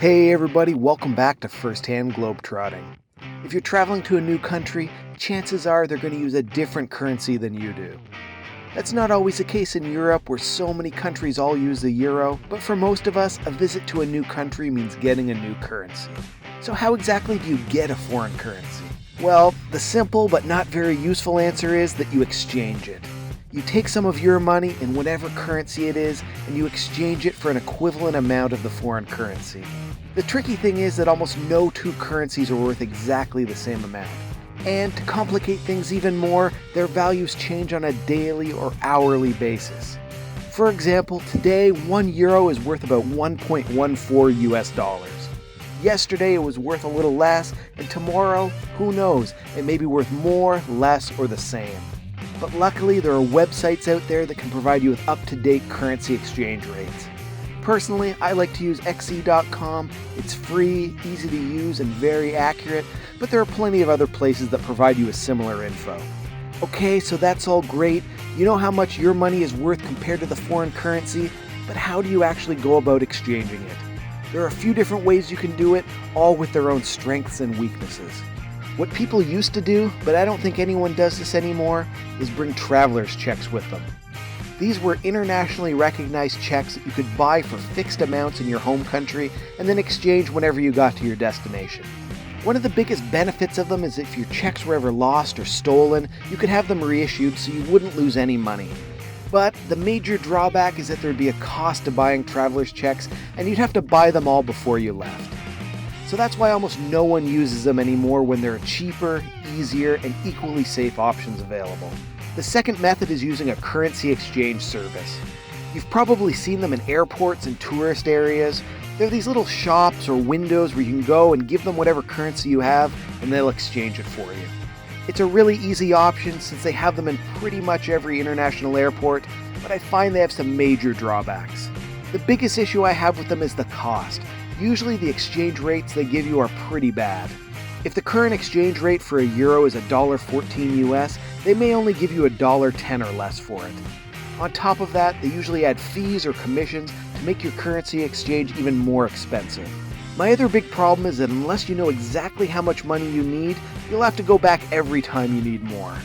Hey everybody, welcome back to Firsthand Globetrotting. If you're traveling to a new country, chances are they're going to use a different currency than you do. That's not always the case in Europe, where so many countries all use the euro, but for most of us, a visit to a new country means getting a new currency. So how exactly do you get a foreign currency? Well, the simple but not very useful answer is that you exchange it. You take some of your money in whatever currency it is, and you exchange it for an equivalent amount of the foreign currency. The tricky thing is that almost no two currencies are worth exactly the same amount. And to complicate things even more, their values change on a daily or hourly basis. For example, today €1 is worth about 1.14 US dollars. Yesterday it was worth a little less, and tomorrow, who knows, it may be worth more, less, or the same. But luckily, there are websites out there that can provide you with up-to-date currency exchange rates. Personally, I like to use xe.com. It's free, easy to use, and very accurate, but there are plenty of other places that provide you with similar info. Okay, so that's all great. You know how much your money is worth compared to the foreign currency, but how do you actually go about exchanging it? There are a few different ways you can do it, all with their own strengths and weaknesses. What people used to do, but I don't think anyone does this anymore, is bring traveler's checks with them. These were internationally recognized checks that you could buy for fixed amounts in your home country and then exchange whenever you got to your destination. One of the biggest benefits of them is if your checks were ever lost or stolen, you could have them reissued so you wouldn't lose any money. But the major drawback is that there'd be a cost to buying traveler's checks, and you'd have to buy them all before you left. So that's why almost no one uses them anymore when there are cheaper, easier, and equally safe options available. The second method is using a currency exchange service. You've probably seen them in airports and tourist areas. They're these little shops or windows where you can go and give them whatever currency you have, and they'll exchange it for you. It's a really easy option since they have them in pretty much every international airport, but I find they have some major drawbacks. The biggest issue I have with them is the cost. Usually the exchange rates they give you are pretty bad. If the current exchange rate for a euro is $1.14 US, they may only give you $1.10 or less for it. On top of that, they usually add fees or commissions to make your currency exchange even more expensive. My other big problem is that unless you know exactly how much money you need, you'll have to go back every time you need more.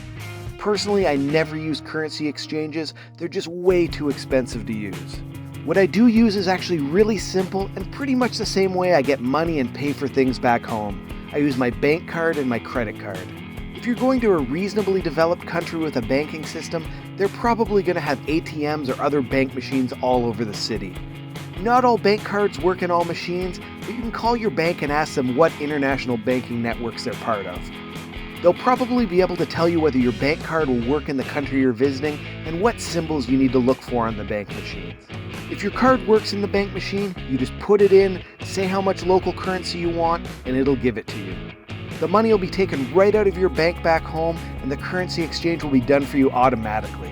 Personally, I never use currency exchanges. They're just way too expensive to use. What I do use is actually really simple and pretty much the same way I get money and pay for things back home. I use my bank card and my credit card. If you're going to a reasonably developed country with a banking system, they're probably going to have ATMs or other bank machines all over the city. Not all bank cards work in all machines, but you can call your bank and ask them what international banking networks they're part of. They'll probably be able to tell you whether your bank card will work in the country you're visiting and what symbols you need to look for on the bank machines. If your card works in the bank machine, you just put it in, say how much local currency you want, and it'll give it to you. The money will be taken right out of your bank back home, and the currency exchange will be done for you automatically.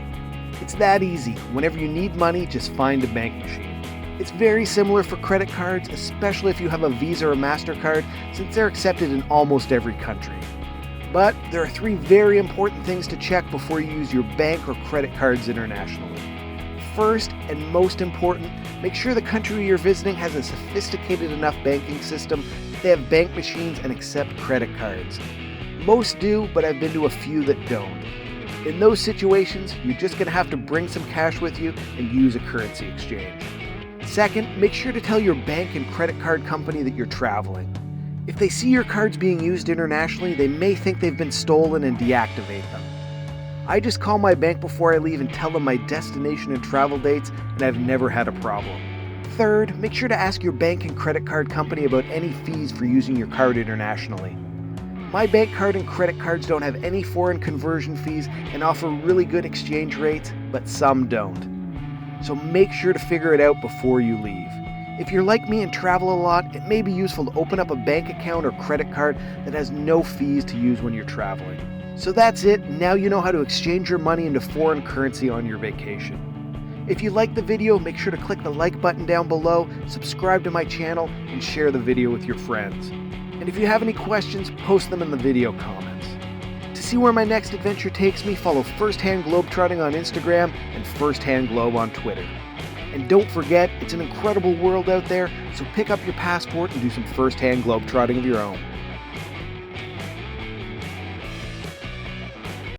It's that easy. Whenever you need money, just find a bank machine. It's very similar for credit cards, especially if you have a Visa or MasterCard, since they're accepted in almost every country. But there are 3 very important things to check before you use your bank or credit cards internationally. First, and most important, make sure the country you're visiting has a sophisticated enough banking system that they have bank machines and accept credit cards. Most do, but I've been to a few that don't. In those situations, you're just going to have to bring some cash with you and use a currency exchange. Second, make sure to tell your bank and credit card company that you're traveling. If they see your cards being used internationally, they may think they've been stolen and deactivate them. I just call my bank before I leave and tell them my destination and travel dates, and I've never had a problem. Third, make sure to ask your bank and credit card company about any fees for using your card internationally. My bank card and credit cards don't have any foreign conversion fees and offer really good exchange rates, but some don't. So make sure to figure it out before you leave. If you're like me and travel a lot, it may be useful to open up a bank account or credit card that has no fees to use when you're traveling. So that's it. Now you know how to exchange your money into foreign currency on your vacation. If you liked the video, make sure to click the like button down below, subscribe to my channel, and share the video with your friends. And if you have any questions, post them in the video comments. To see where my next adventure takes me, follow Firsthand Globetrotting on Instagram and Firsthand Globe on Twitter. And don't forget, it's an incredible world out there, so pick up your passport and do some first-hand globetrotting of your own.